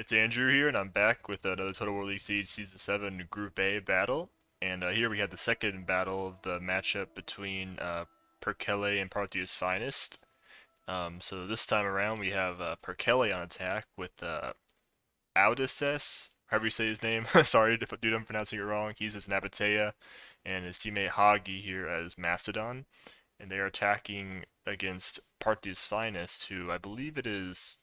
It's Andrew here, and I'm back with another Total War League Siege Season 7 Group A battle. And here we have the second battle of the matchup between Perkele and Parthia's Finest. So this time around we have Perkele on attack with Audices, however you say his name. Sorry if dude I'm pronouncing it wrong. He's as Nabatea, and his teammate Hagi here as Mastodon. And they are attacking against Parthia's Finest, who I believe it is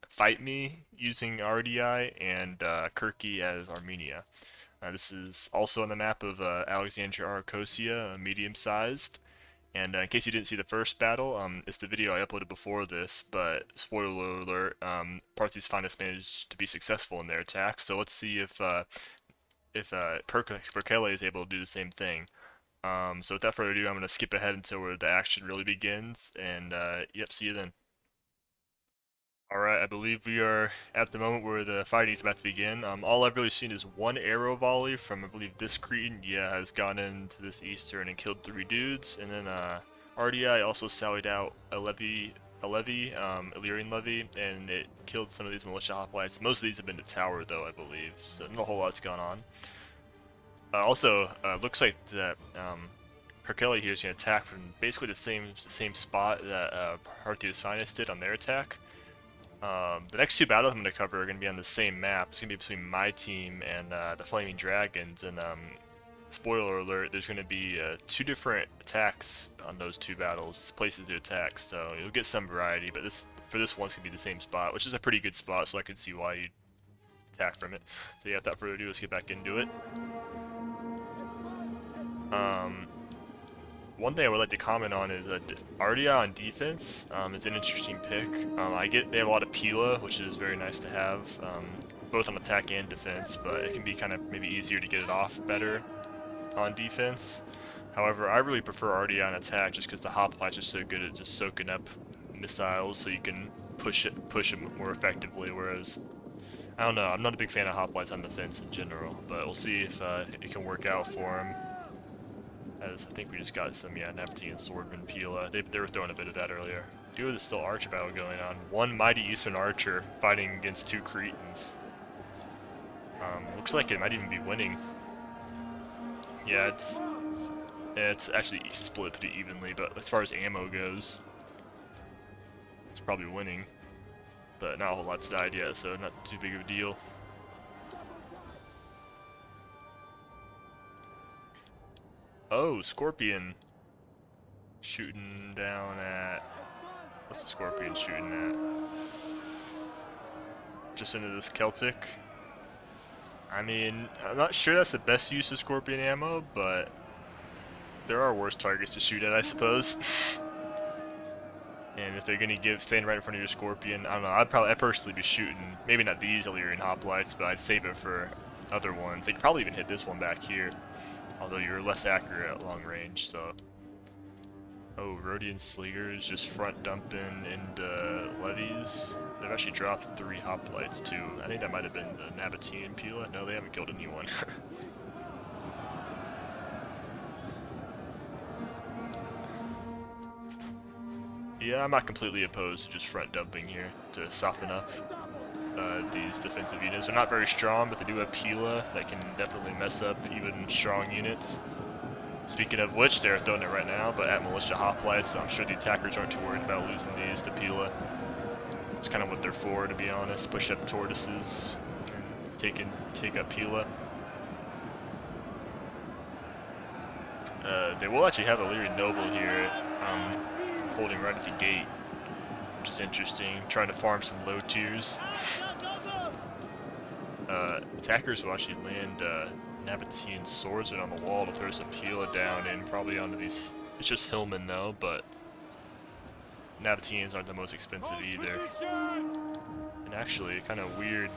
Fight Me using RDI and Kirky as Armenia. This is also on the map of Alexandria Arcosia, medium-sized. And in case you didn't see the first battle, it's the video I uploaded before this, but spoiler alert, Parthia's Finest managed to be successful in their attack. So let's see if Perkele is able to do the same thing. So without further ado, I'm going to skip ahead until where the action really begins, and yep, see you then. Alright, I believe we are at the moment where the fighting is about to begin. All I've really seen is one arrow volley from, I believe, this Cretan. Yeah, has gone into this Eastern and killed 3 dudes. And then RDI also sallied out a levy, Illyrian levy, and it killed some of these militia hoplites. Most of these have been to tower, though, I believe, so not a whole lot's gone on. Also, looks like that Perkele here is going to attack from basically the same spot that Parthia's Finest did on their attack. The next 2 battles I'm going to cover are going to be on the same map. It's going to be between my team and the Flaming Dragons, and spoiler alert, there's going to be 2 different attacks on those 2 battles, places to attack, so you'll get some variety, but for this one it's going to be the same spot, which is a pretty good spot, so I can see why you'd attack from it. So yeah, without further ado, let's get back into it. One thing I would like to comment on is Ardia on defense is an interesting pick. They have a lot of Pila, which is very nice to have, both on attack and defense, but it can be kind of maybe easier to get it off better on defense. However, I really prefer Ardia on attack just because the hoplites are so good at just soaking up missiles, so you can push them more effectively. Whereas, I don't know, I'm not a big fan of hoplites on defense in general, but we'll see if it can work out for him. As I think we just got some, Nefertine Swordman Pila. They were throwing a bit of that earlier. Dude, there's still archer battle going on. One mighty Eastern archer fighting against 2 Cretans. Looks like it might even be winning. Yeah, it's actually split pretty evenly, but as far as ammo goes, it's probably winning. But not a whole lot's died yet, so not too big of a deal. Oh, Scorpion shooting down at... What's the Scorpion shooting at? Just into this Celtic. I mean, I'm not sure that's the best use of Scorpion ammo, but there are worse targets to shoot at, I suppose. And if they're gonna stand right in front of your Scorpion, I don't know, I'd personally be shooting, maybe not these Illyrian hoplites, but I'd save it for other ones. They could probably even hit this one back here. Although you're less accurate at long range, so... Oh, Rhodian Sliggers just front dumping into levies. They've actually dropped 3 hoplites too. I think that might have been the Nabatean Pila. No, they haven't killed anyone. Yeah, I'm not completely opposed to just front dumping here to soften up these defensive units. They're not very strong, but they do have Pila that can definitely mess up even strong units. Speaking of which, they're throwing it right now, but at militia hoplites, so I'm sure the attackers aren't too worried about losing these to Pila. It's kind of what they're for, to be honest. Push up tortoises and take up Pila. They will actually have a Illyrian Noble here, holding right at the gate, which is interesting, trying to farm some low tiers. Attackers will actually land Nabatean swordsman on the wall to throw some Pila down and probably onto these. It's just Hillmen though, but Nabateans aren't the most expensive either. And actually, kind of weird,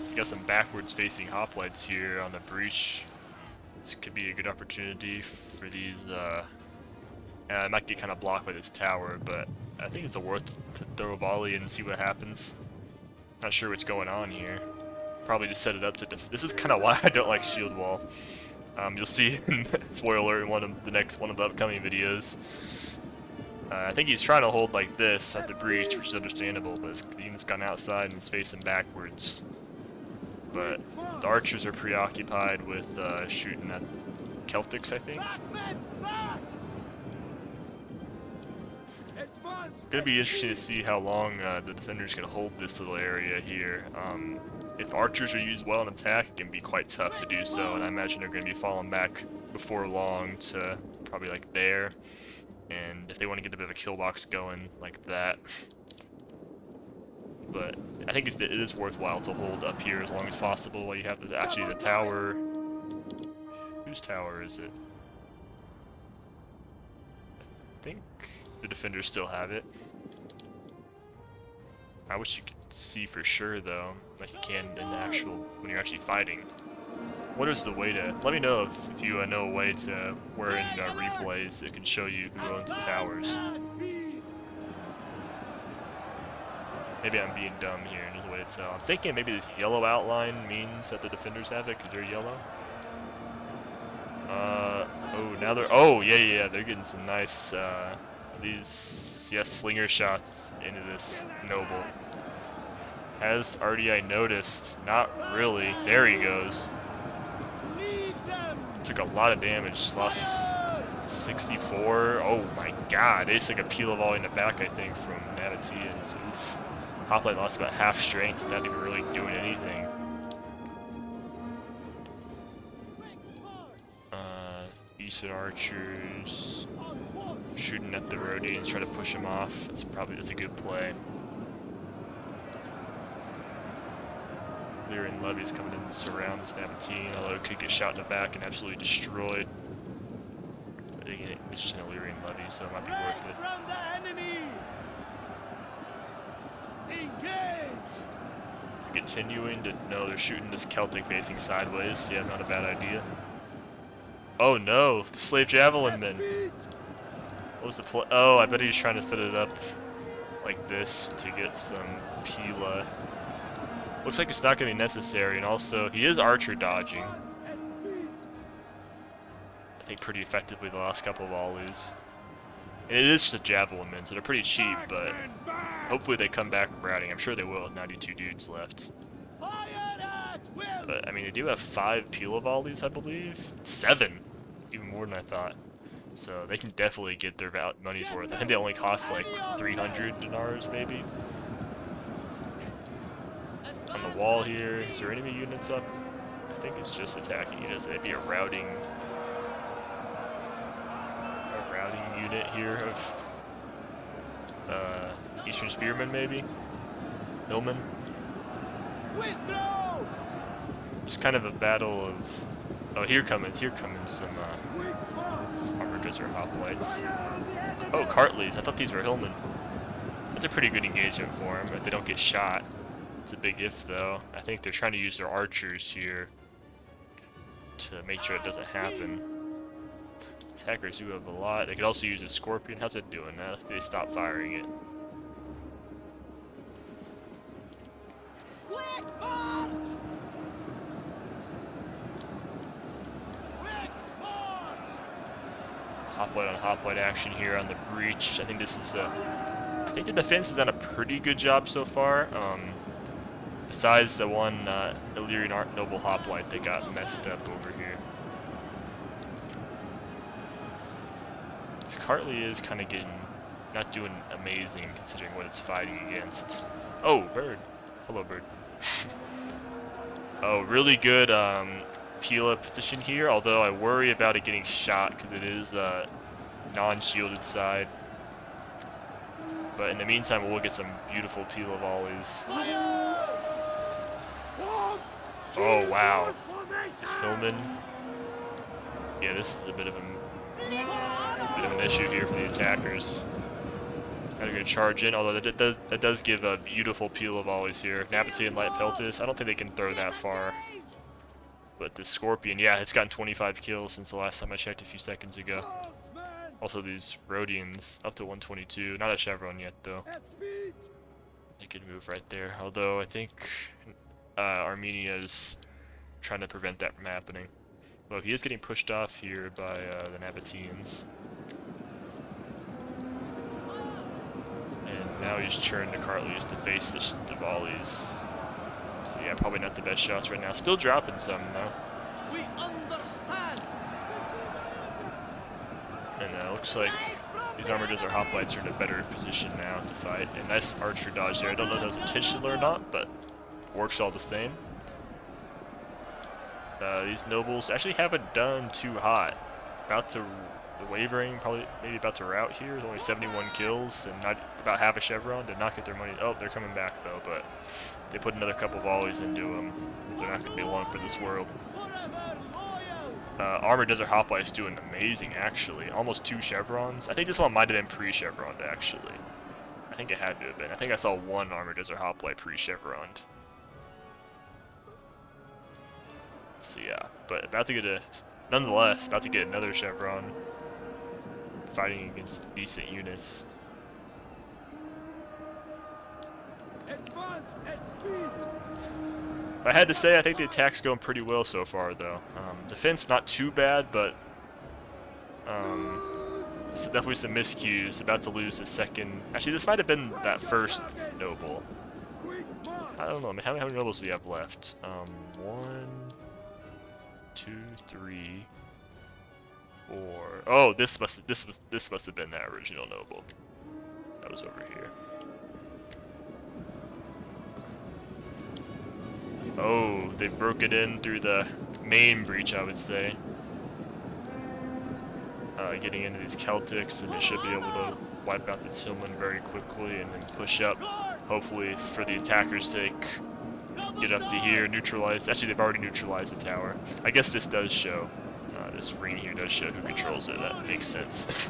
you got some backwards facing hoplites here on the breach. This could be a good opportunity for these. I might get kind of blocked by this tower, but I think it's worth to throw a volley and see what happens. Not sure what's going on here. Probably just set it up to this is kind of why I don't like shield wall. You'll see in spoiler in one of the upcoming videos. I think he's trying to hold like this at the breach, which is understandable, but the unit's gone outside and he's facing backwards. but the archers are preoccupied with shooting at Celtics, I think. It's gonna be interesting to see how long the defenders can hold this little area here. If archers are used well in attack, it can be quite tough to do so, and I imagine they're gonna be falling back before long to probably like there. And if they want to get a bit of a kill box going like that. But I think it is worthwhile to hold up here as long as possible while you have actually the tower. Whose tower is it? I think the defenders still have it. I wish you could see for sure though, like you can in the actual, when you're actually fighting. What is the way to, let me know if you know a way to, where in replays it can show you who owns the towers. Maybe I'm being dumb here and there's a way to tell. I'm thinking maybe this yellow outline means that the defenders have it because they're yellow. Oh, now they're, oh, yeah, they're getting some nice, these, yes, slinger shots into this noble. Has RDI noticed? Not really. There he goes. Took a lot of damage. Lost 64. Oh my god. They just took a peel of volley in the back, I think, from Nabataeans. Oof. Hoplite lost about half strength, not even really doing anything. Eastern archers shooting at the Rhodians, trying to push him off. That's a good play. Illyrian levies coming in to surround this Nabataean, although it could get shot in the back and absolutely destroyed. But again, it's just an Illyrian levy, so it might be worth it. Continuing to, no, they're shooting this Celtic facing sideways. Yeah, not a bad idea. Oh no, the slave javelin men. What was the play? Oh, I bet he's trying to set it up like this to get some Pila. Looks like it's not going to be necessary, and also he is archer dodging. I think pretty effectively the last couple of volleys. And it is just a javelin men, so they're pretty cheap, but hopefully they come back routing. I'm sure they will with 92 dudes left. But I mean, they do have 5 Pila volleys, I believe. 7, even more than I thought. So they can definitely get their money's worth. I think they only cost like 300 dinars, maybe. On the wall here, is there enemy units up? I think it's just attacking units. It'd be a routing unit here of Eastern Spearmen, maybe? Hillmen? It's kind of a battle of, oh, here comes some armigers or hoplites. Oh, Cartleys, I thought these were Hillmen. That's a pretty good engagement for them if they don't get shot. It's a big if though. I think they're trying to use their archers here to make sure it doesn't happen. Attackers do have a lot. They could also use a scorpion. How's it doing now if they stop firing it? Hoplite on hoplite action here on the breach. I think this is I think the defense has done a pretty good job so far. Besides the one Illyrian noble hoplite that got messed up over here. This Cartley is kind of not doing amazing considering what it's fighting against. Oh, bird. Hello, bird. Oh, really good Pila position here, although I worry about it getting shot because it is non-shielded side. But in the meantime, we'll get some beautiful Pila volleys. Oh, wow. This Hillman. Yeah, this is a bit of an issue here for the attackers. They're going to charge in, although that does give a beautiful Pila volleys here. Nabataean Light Peltis, I don't think they can throw that far. But the Scorpion, yeah, it's gotten 25 kills since the last time I checked a few seconds ago. Also, these Rhodians up to 122. Not a Chevron yet, though. They could move right there. Although, I think Armenia is trying to prevent that from happening. Well, he is getting pushed off here by the Nabataeans. And now he's turned to Cartleys to face the volleys. So yeah, probably not the best shots right now. Still dropping some though. We understand. And looks like these Armor Desert Hoplites are in a better position now to fight. And nice archer dodge there. I don't know if that was intentional or not, but works all the same. These nobles actually haven't done too hot. About to wavering, probably maybe about to rout here. With only 71 kills and not about half a chevron. Did not get their money. Oh, they're coming back though, but they put another couple volleys into them. They're not going to be long for this world. Armored Desert Hoplites doing amazing, actually. Almost 2 chevrons. I think this one might have been pre-chevroned, actually. I think it had to have been. I think I saw one Armored Desert Hoplite pre-chevroned. So yeah, but about to get a... Nonetheless, about to get another chevron. Fighting against decent units. Advance at speed. If I had to say, I think the attack's going pretty well so far, though. Defense not too bad, but so definitely some miscues. About to lose the second. Actually, this might have been that first noble. I don't know. I mean, how many nobles do we have left? 1, 2, 3, 4. Oh, this must have been that original noble. That was over here. Oh, they broke it in through the main breach, I would say. Getting into these Celtics, and they should be able to wipe out this Hillman very quickly and then push up, hopefully, for the attacker's sake. Get up to here, neutralize. Actually, they've already neutralized the tower. I guess this does show. This ring here does show who controls it. That makes sense.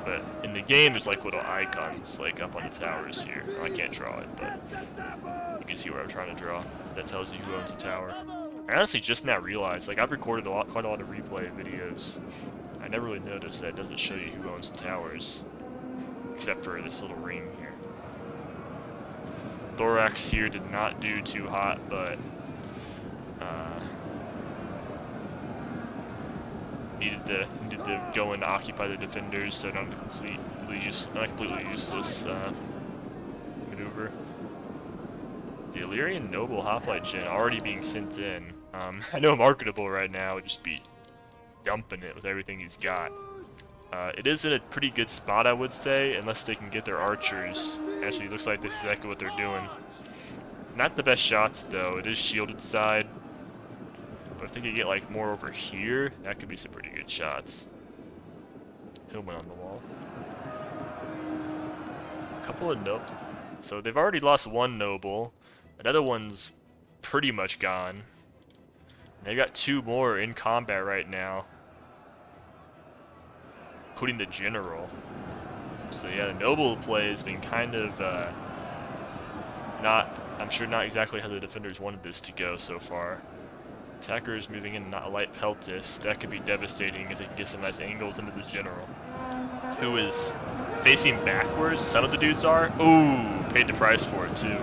But in the game, there's like little icons like up on the towers here. I can't draw it, but you can see where I'm trying to draw. That tells you who owns the tower. I honestly just now realized, like, I've recorded quite a lot of replay videos. I never really noticed that it doesn't show you who owns the towers, except for this little ring here. Thorax here did not do too hot, but needed to go and occupy the defenders, so not completely useless maneuver. The Illyrian Noble Hoplite Gen already being sent in. I know Marketable right now would just be dumping it with everything he's got. It is in a pretty good spot, I would say, unless they can get their archers. Actually, it looks like this is exactly what they're doing. Not the best shots, though. It is shielded side. But if they could get, like, more over here, that could be some pretty good shots. Hillman on the wall. A couple of noble. So they've already lost one noble. Another one's pretty much gone. And they've got 2 more in combat right now, including the general. So yeah, the noble play has been kind of I'm sure not exactly how the defenders wanted this to go so far. Attackers moving in, not a light peltis. That could be devastating if they can get some nice angles into this general, who is facing backwards. Some of the dudes are. Ooh, paid the price for it too.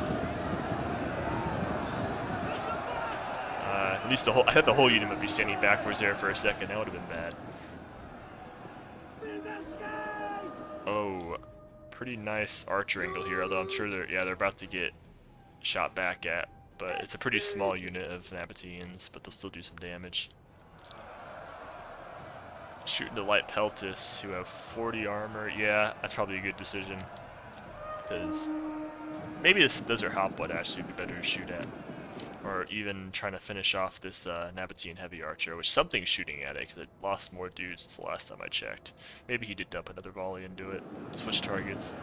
At least I thought the whole unit would be standing backwards there for a second. That would have been bad. Oh, pretty nice archer angle here. Although I'm sure they're about to get shot back at. But it's a pretty small unit of Nabateans, but they'll still do some damage. Shooting the light peltis, who have 40 armor. Yeah, that's probably a good decision, because maybe this Desert Hop would actually be better to shoot at. Or even trying to finish off this Nabatean heavy archer, which something's shooting at it, because it lost more dudes since the last time I checked. Maybe he did dump another volley into it. Switch targets.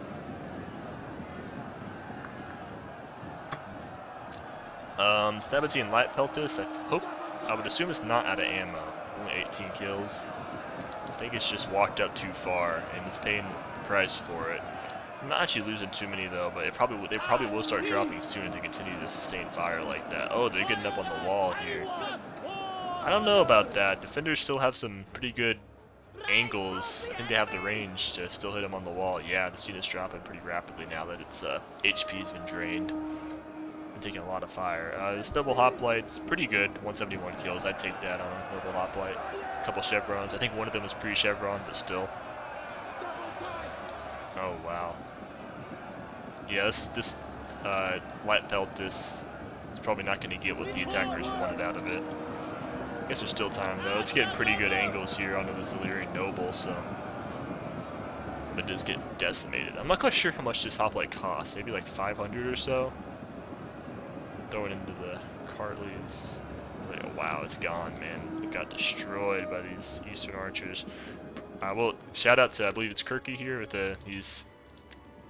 Nabatean light peltis, I would assume it's not out of ammo. Only 18 kills. I think it's just walked up too far, and it's paying the price for it. I'm not actually losing too many though, but they probably will start dropping soon if they continue to sustain fire like that. Oh, they're getting up on the wall here. I don't know about that. Defenders still have some pretty good angles. I think they have the range to still hit them on the wall. Yeah, this unit's dropping pretty rapidly now that its HP's been drained. Been taking a lot of fire. This Noble Hoplite's pretty good. 171 kills. I'd take that on a Noble Hoplite. A couple chevrons. I think one of them was pre-chevron, but still. Oh wow. Yeah, this light peltis. It's probably not going to get what the attackers wanted out of it. I guess there's still time though. It's getting pretty good angles here onto this Illyrian Noble, so it does get decimated. I'm not quite sure how much this hoplite costs. Maybe like 500 or so. Throwing into the Cartleys. Like, oh, wow, it's gone, man. It got destroyed by these Eastern archers. Well, shout out to, I believe it's Kirky here with these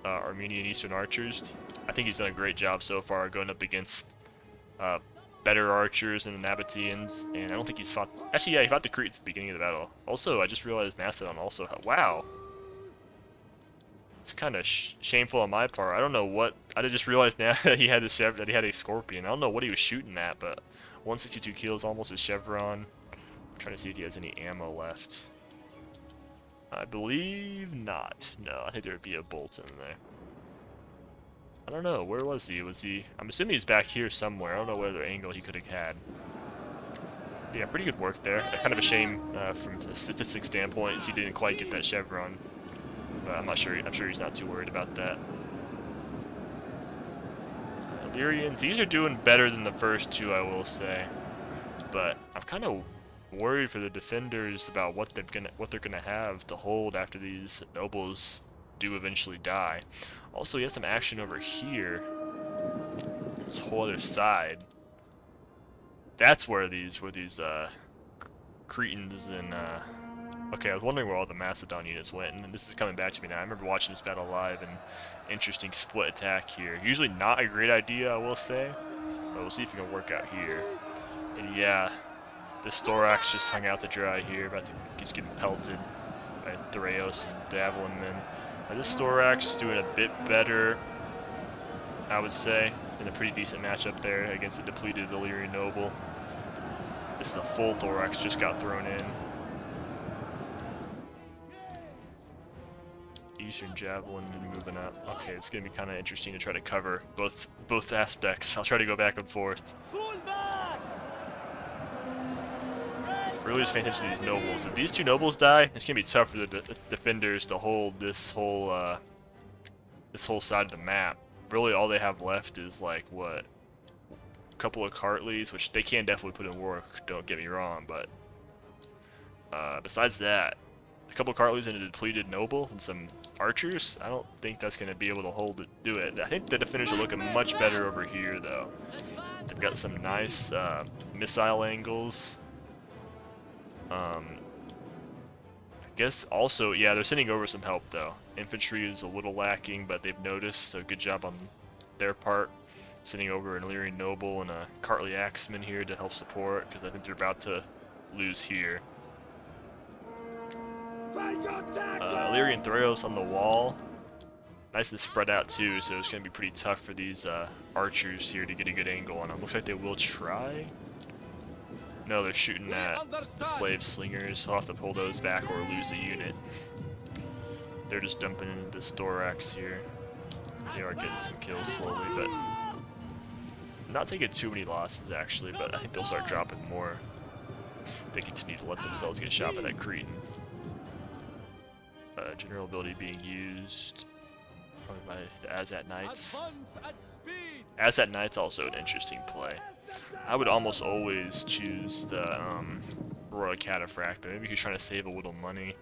Armenian Eastern archers. I think he's done a great job so far going up against better archers than the Nabateans, and I don't think he's fought... Actually, yeah, he fought the Cretans at the beginning of the battle. Also, I just realized Macedon also... Wow! It's kind of shameful on my part. I don't know what... I just realized now that he had that he had a Scorpion. I don't know what he was shooting at, but 162 kills, almost his chevron. I'm trying to see if he has any ammo left. I believe not. No, I think there would be a bolt in there. I don't know. Where was he? Was he... I'm assuming he's back here somewhere. I don't know what other angle he could have had. Yeah, pretty good work there. Kind of a shame from a statistics standpoint he didn't quite get that chevron. But I'm not sure. I'm sure he's not too worried about that. Illyrians, these are doing better than the first two, I will say. But I'm kind of worried for the defenders about what they're gonna have to hold after these nobles do eventually die. Also, you have some action over here. This whole other side. That's where these Cretans and okay, I was wondering where all the Macedon units went, and this is coming back to me now. I remember watching this battle live, and interesting split attack here. Usually not a great idea, I will say, but we'll see if it can work out here. And yeah, this thorax just hung out to dry here. He's getting pelted by Thraeos and Davelin men. This thorax is doing a bit better, I would say, in a pretty decent matchup there against the depleted Illyrian noble. This is a full thorax just got thrown in. Eastern javelin moving up. Okay, it's gonna be kind of interesting to try to cover both aspects. I'll try to go back and forth. Really just paying attention to these nobles. If these two nobles die, it's gonna be tough for the defenders to hold this whole side of the map. Really, all they have left is like what, a couple of Cartleys, which they can definitely put in work. Don't get me wrong, but besides that, a couple of Cartleys and a depleted noble and some archers. I don't think that's gonna be able to do it. I think the defenders are looking much better over here, though. They've got some nice missile angles. I guess also, yeah, they're sending over some help though. Infantry is a little lacking, but they've noticed, so good job on their part. Sending over an Illyrian noble and a Cartley axeman here to help support, because I think they're about to lose here. Illyrian Thraeos on the wall. Nice and spread out too, so it's going to be pretty tough for these archers here to get a good angle on them. Looks like they will try. No, they're shooting at the slave slingers. I'll have to pull those back or lose a unit. They're just dumping into this thorax here. They are getting some kills slowly, but not taking too many losses actually, but I think they'll start dropping more if they continue to let themselves get shot by that Cretan. General ability being used probably by the Azat Knights. Azat Knights also an interesting play. I would almost always choose the Royal Cataphract, but maybe he's trying to save a little money.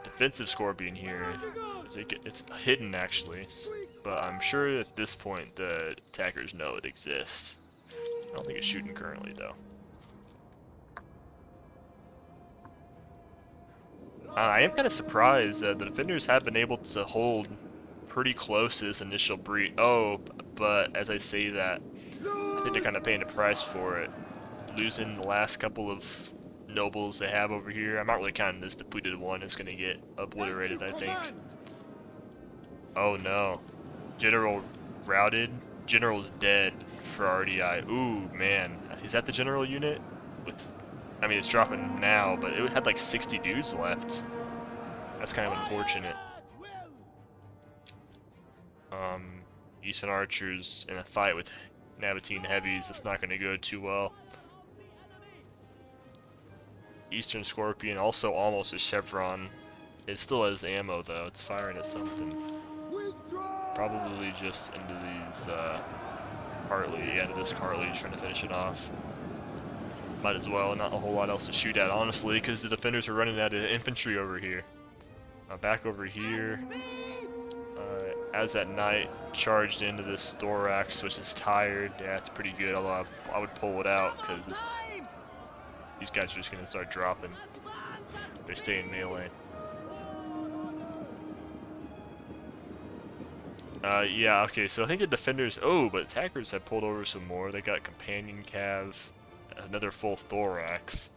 Defensive Scorpion here, it's hidden actually, but I'm sure at this point the attackers know it exists. I don't think it's shooting currently though. I am kind of surprised that the defenders have been able to hold pretty close to this initial breach. Oh, but as I say that, I think they're kind of paying a price for it. Losing the last couple of nobles they have over here. I'm not really counting this depleted one. It's going to get obliterated, I think. Oh no. General routed. General's dead for RDI. Ooh, man. Is that the general unit? I mean, it's dropping now, but it had like 60 dudes left. That's kind of unfortunate. Eastern archers in a fight with Nabatean heavies. It's not going to go too well. Eastern Scorpion also almost a chevron. It still has ammo though. It's firing at something. Probably just into these, Hartley, yeah, into this Hartley, just trying to finish it off. Might as well, not a whole lot else to shoot at, honestly, because the defenders are running out of infantry over here. Back over here, as that knight charged into this thorax, which is tired. Yeah, it's pretty good, although I would pull it out, because these guys are just going to start dropping if they stay in melee. Yeah, okay, so I think the defenders... Oh, but attackers have pulled over some more. They got companion cav, another full thorax.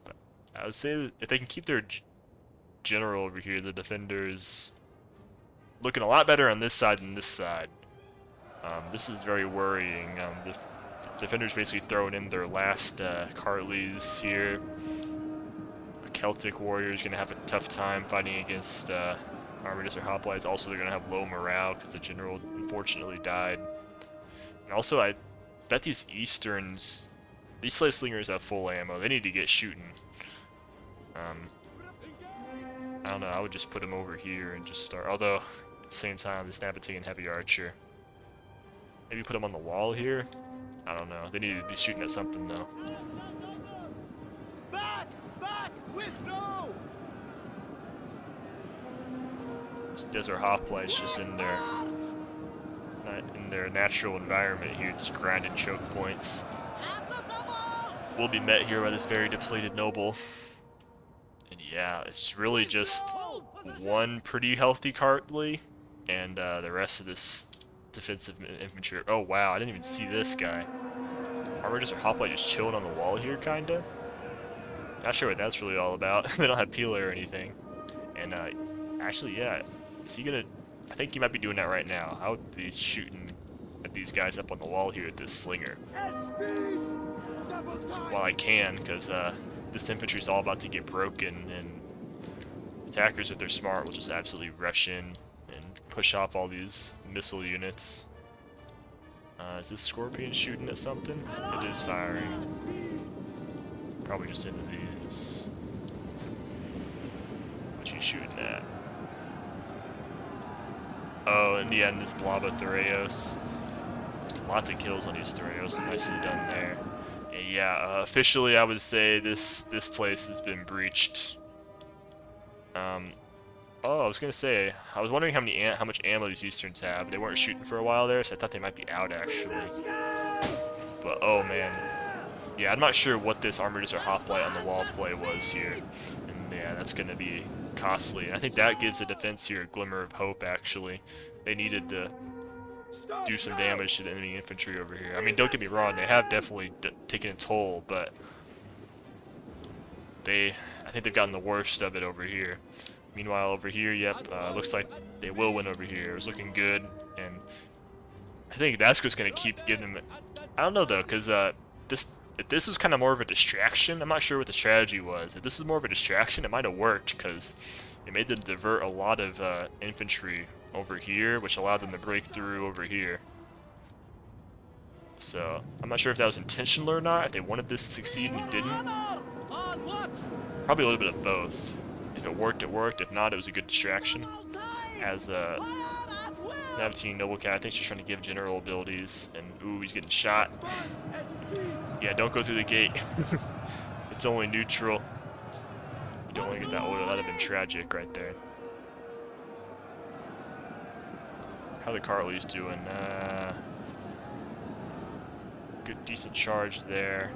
But I would say that if they can keep their general over here, the defenders looking a lot better on this side than this side. This is very worrying. The defenders basically throwing in their last Cartleys here. A Celtic warrior is going to have a tough time fighting against Armidas or Hoplites. Also, they're going to have low morale because the general unfortunately died. And also, I bet these Easterns, these Slave Slingers have full ammo. They need to get shooting. I don't know, I would just put them over here and just start. Although, at the same time, this Nabatean Heavy Archer. Maybe put them on the wall here? I don't know. They need to be shooting at something, though. Back! Back! Withdraw! This Desert Hoplites just in their natural environment here, just grinding choke points. We'll be met here by this very depleted noble. And yeah, it's really just one pretty healthy Cartley, and the rest of this defensive infantry. Oh wow, I didn't even see this guy. Armidas or Hoplite just chilling on the wall here, kinda. Not sure what that's really all about. They don't have Pila or anything. And actually, yeah, is he gonna? I think he might be doing that right now. I would be shooting at these guys up on the wall here at this slinger. While I can, because this infantry is all about to get broken, and attackers, if they're smart, will just absolutely rush in and push off all these missile units. Is this Scorpion shooting at something? It is firing. Probably just into these. What you shooting at? Oh, in the end, this Blaba Thureos. Just lots of kills on these Thureos. Nicely done there. And yeah, officially, I would say this place has been breached. Oh, I was gonna say, I was wondering how much ammo these Easterns have. They weren't shooting for a while there, so I thought they might be out actually. But oh man, yeah, I'm not sure what this Armidas or Hoplite on the wall play was here, and yeah, that's gonna be costly. And I think that gives the defense here a glimmer of hope. Actually, they needed to do some damage to the enemy infantry over here. I mean, don't get me wrong, they have definitely taken a toll, but I think they've gotten the worst of it over here. Meanwhile, over here, yep, looks like they will win over here. It was looking good, and I think that's just going to keep giving them... I don't know, though, because if this was kind of more of a distraction, I'm not sure what the strategy was. If this was more of a distraction, it might have worked, because it made them divert a lot of infantry over here, which allowed them to break through over here. So, I'm not sure if that was intentional or not, if they wanted this to succeed and it didn't. Probably a little bit of both. If it worked, it worked. If not, it was a good distraction. As Nabatean Noble Cat, I think she's trying to give general abilities, and ooh, he's getting shot. Yeah, don't go through the gate. It's only neutral. You don't want to get that oil. That'd have been tragic right there. How the Cartleys doing? Good, decent charge there.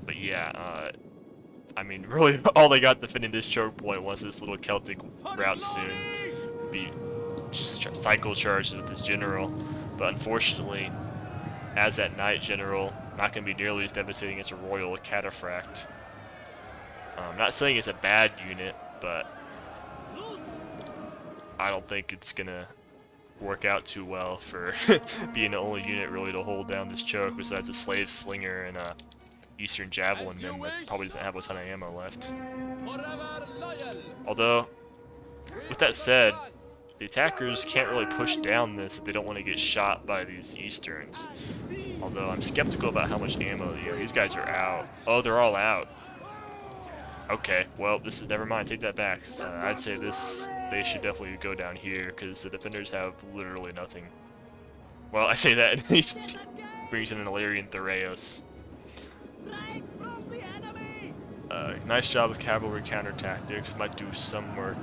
But yeah, I mean, really, all they got defending this choke point was this little Celtic route soon. Be cycle charged with this general, but unfortunately, as that knight general, not going to be nearly as devastating against a royal cataphract. I'm not saying it's a bad unit, but I don't think it's going to work out too well for being the only unit really to hold down this choke, besides a slave slinger and a Eastern Javelin man that probably doesn't have a ton of ammo left. Although, with that said, the attackers can't really push down this if they don't want to get shot by these Easterns. Although I'm skeptical about how much ammo, these guys are out. Oh, they're all out. Okay, well, this is never mind. Take that back. I'd say this. They should definitely go down here because the defenders have literally nothing. Well, I say that, and he brings in an Illyrian Thureos. Right from the enemy! Nice job with cavalry counter tactics. Might do some work,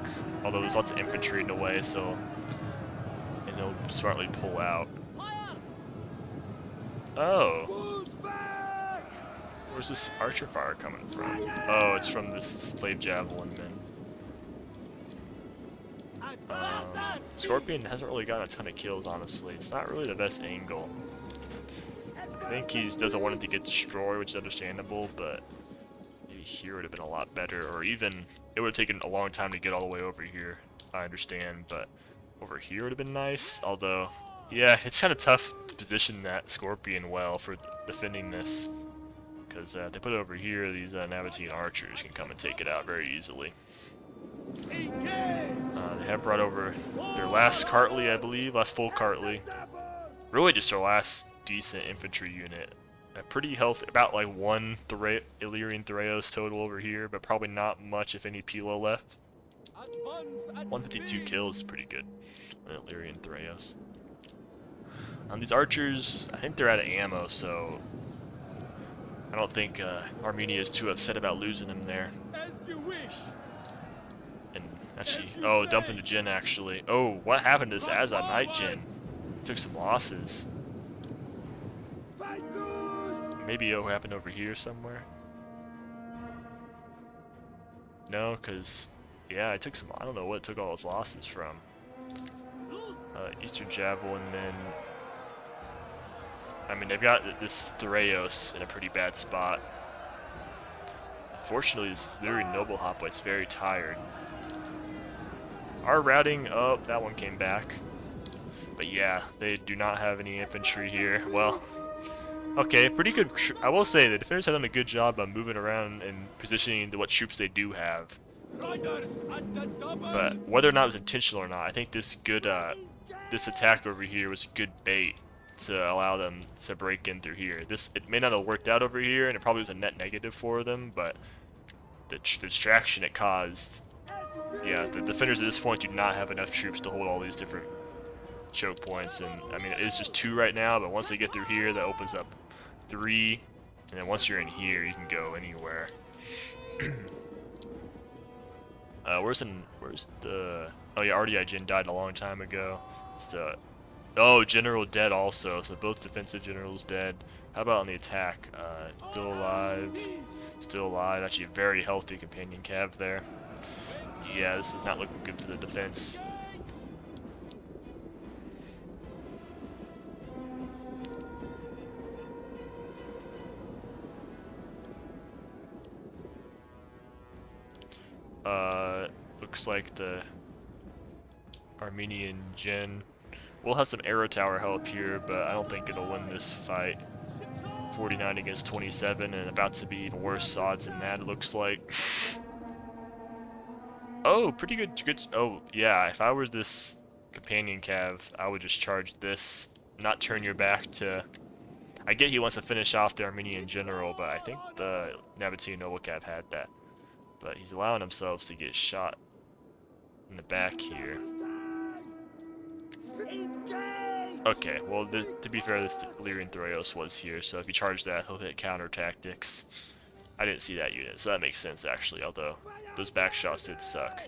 although there's lots of infantry in the way, so and he'll smartly pull out. Fire! Oh, Move back! where's this archer fire coming from? Oh, it's from this slave javelin man. Scorpion hasn't really gotten a ton of kills, honestly. It's not really the best angle. I think he doesn't want it to get destroyed, which is understandable, but maybe here would have been a lot better, or even it would have taken a long time to get all the way over here. I understand, but over here would have been nice. Although, yeah, it's kind of tough to position that Scorpion well for defending this, because if they put it over here, these Nabatean archers can come and take it out very easily. They have brought over their last Cartley, I believe, last full Cartley. Really just their last decent infantry unit. A pretty healthy, about like one Illyrian Thureos total over here, but probably not much, if any, Pilo left. 152 kills is pretty good. Illyrian Thureos. These archers, I think they're out of ammo, so I don't think Armenia is too upset about losing them there. As you wish! And actually, oh, dump into Jin actually. Oh, what happened to this Azad Knight Jin? Took some losses. Fight loose! Maybe it happened over here somewhere. No, because, yeah, I took some, I don't know what it took all those losses from. Eastern Javelin men. I mean, they've got this Thureos in a pretty bad spot. Unfortunately, this Illyrian Noble Hoplite's very tired. Our routing, oh, that one came back. But yeah, they do not have any infantry here. Well, okay, pretty good. I will say the defenders have done a good job of moving around and positioning to what troops they do have. But whether or not it was intentional or not, I think this this attack over here was a good bait to allow them to break in through here. It may not have worked out over here, and it probably was a net negative for them, but the distraction it caused. Yeah, the defenders at this point do not have enough troops to hold all these different choke points, and I mean it's just 2 right now, but once they get through here, that opens up 3, and then once you're in here, you can go anywhere. Where's the? Oh yeah, RDI Jin died a long time ago. It's the. Oh, General dead also, so both defensive generals dead. How about on the attack? Still alive. Still alive. Actually, a very healthy companion cav there. Yeah, this is not looking good for the defense. Looks like the Armenian Jin will have some arrow tower help here, but I don't think it'll win this fight. 49 against 27, and about to be even worse odds than that, it looks like. Oh, pretty good. Oh, yeah, if I were this companion cav, I would just charge this, not turn your back to. I get he wants to finish off the Armenian general, but I think the Nabatean noble cav had that. But he's allowing himself to get shot in the back here. Okay, well, to be fair, this Illyrian Thureos was here, so if you charge that, he'll hit counter tactics. I didn't see that unit, so that makes sense, actually, although those back shots did suck.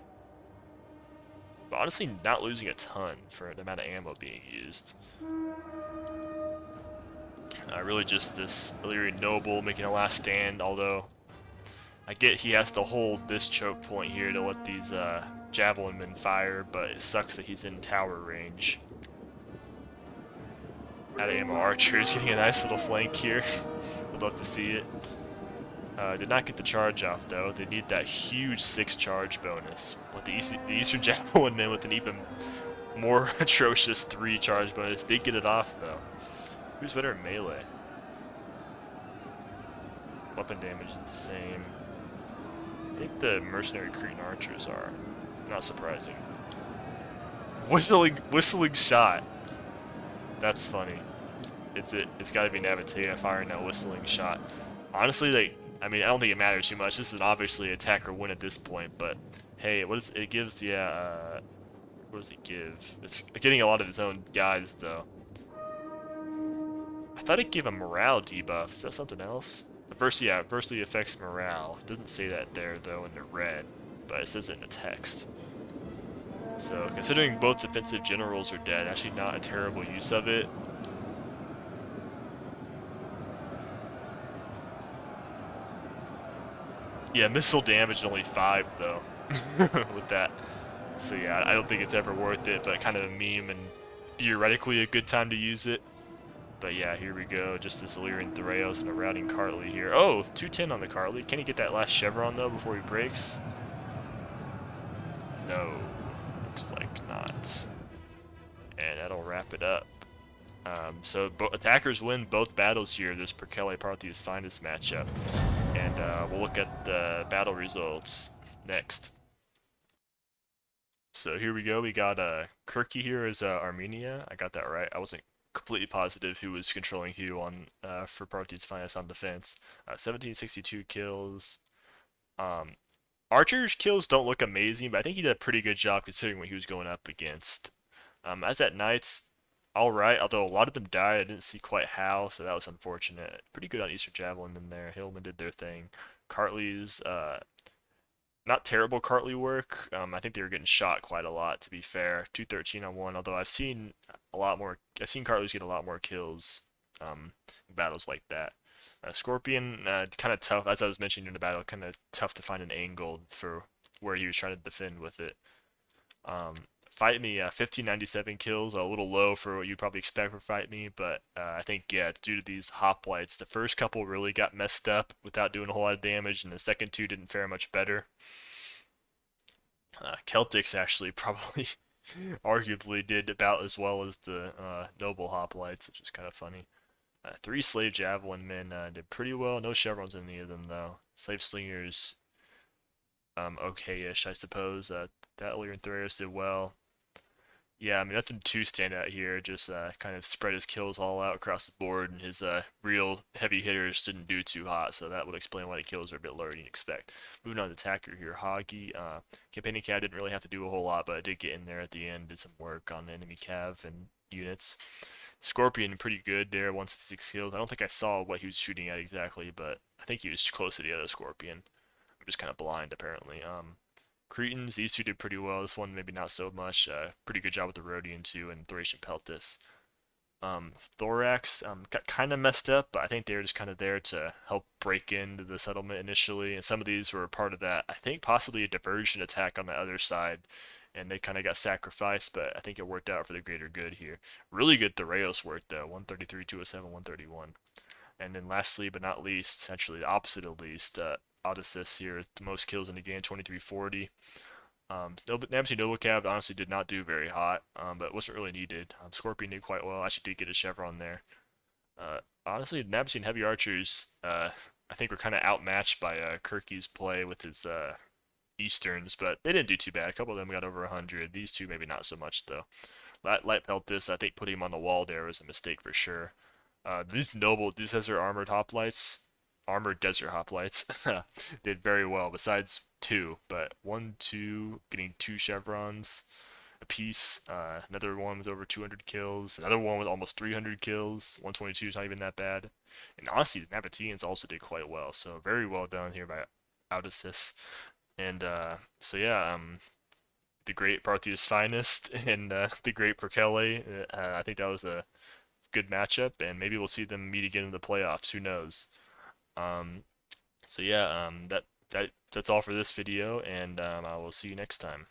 But honestly, not losing a ton for the amount of ammo being used. Really just this Illyrian noble making a last stand, although I get he has to hold this choke point here to let these javelin men fire, but it sucks that he's in tower range. Out of ammo archers getting a nice little flank here. Would love to see it. Did not get the charge off though. They need that huge 6 charge bonus. With the Eastern Javelin men with an even more atrocious 3 charge bonus. They get it off though. Who's better at melee? Weapon damage is the same. I think the mercenary Cretan archers are. Not surprising. Whistling shot. That's funny. It's got to be Nabatea firing that whistling shot. Honestly, like I mean, I don't think it matters too much. This is obviously attack or win at this point, but hey, what is it gives? Yeah, what does it give? It's getting a lot of its own guys though. I thought it gave a morale debuff. Is that something else? Yeah, adversely affects morale. It doesn't say that there though in the red, but it says it in the text. So considering both defensive generals are dead, actually not a terrible use of it. Yeah, missile damage only 5 though with that. So yeah, I don't think it's ever worth it, but kind of a meme and theoretically a good time to use it. But yeah, here we go. Just this Illyrian Thraeus and a routing Cartley here. Oh, 210 on the Cartley. Can he get that last chevron though before he breaks? No, looks like not. And that'll wrap it up. So attackers win both battles here. This Perkele Parthia's finest matchup. And we'll look at the battle results next. So here we go. We got Kirky here as Armenia. I got that right. I wasn't completely positive who was controlling who on for Parthia's finest on defense. 1762 kills. Um, Archer's kills don't look amazing, but I think he did a pretty good job considering what he was going up against. As at Knights, alright, although a lot of them died, I didn't see quite how, so that was unfortunate. Pretty good on Eastern Javelin in there. Hillman did their thing. Cartley's, not terrible Cartley work. I think they were getting shot quite a lot, to be fair. 213 on one, although I've seen Cartley's get a lot more kills in battles like that. Scorpion, kind of tough, as I was mentioning in the battle, kind of tough to find an angle for where he was trying to defend with it. Fight Me, 1597 kills, a little low for what you'd probably expect for Fight Me, but I think, yeah, due to these hoplites, the first couple really got messed up without doing a whole lot of damage, and the second two didn't fare much better. Celtics actually probably, arguably, did about as well as the Noble hoplites, which is kind of funny. 3 Slave Javelin men did pretty well. No chevrons in any of them, though. Slave Slingers, okay-ish, I suppose. That Illyrian Thraeus did well. Yeah, I mean, nothing too stand out here. Just kind of spread his kills all out across the board, and his real heavy hitters didn't do too hot, so that would explain why the kills are a bit lower than you'd expect. Moving on to attacker here, Hoggy. Campaigning Cav didn't really have to do a whole lot, but it did get in there at the end, did some work on enemy Cav and units. Scorpion, pretty good there, 166 kills. I don't think I saw what he was shooting at exactly, but I think he was close to the other Scorpion. I'm just kind of blind, apparently. Cretans, these two did pretty well. This one maybe not so much. Pretty good job with the Rhodian too and Thracian Peltis. Thorax got kind of messed up, but I think they were just kind of there to help break into the settlement initially, and some of these were part of that. I think possibly a diversion attack on the other side, and they kind of got sacrificed, but I think it worked out for the greater good here. Really good Theraeus work though, 133, 207, 131. And then lastly but not least, actually the opposite of least, Odysseus here, the most kills in the game, 2340. Nabataean Noblecab honestly did not do very hot, but wasn't really needed. Scorpion did quite well. Actually did get a chevron there. Honestly, Nabataean Heavy Archers, I think were kind of outmatched by Kirky's play with his Easterns, but they didn't do too bad. A couple of them got over 100. These two maybe not so much though. Light Peltis, I think putting him on the wall there was a mistake for sure. These desert armored desert hoplites, did very well. Besides 2, but 1, 2, getting 2 chevrons apiece. Another one with over 200 kills. Another one with almost 300 kills. 122 is not even that bad. And honestly, the Nabateans also did quite well. So very well done here by Odysseus. And so yeah, the great Parthia's finest and the great Perkele. I think that was a good matchup, and maybe we'll see them meet again in the playoffs. Who knows? Um, so yeah, that's all for this video, and I will see you next time.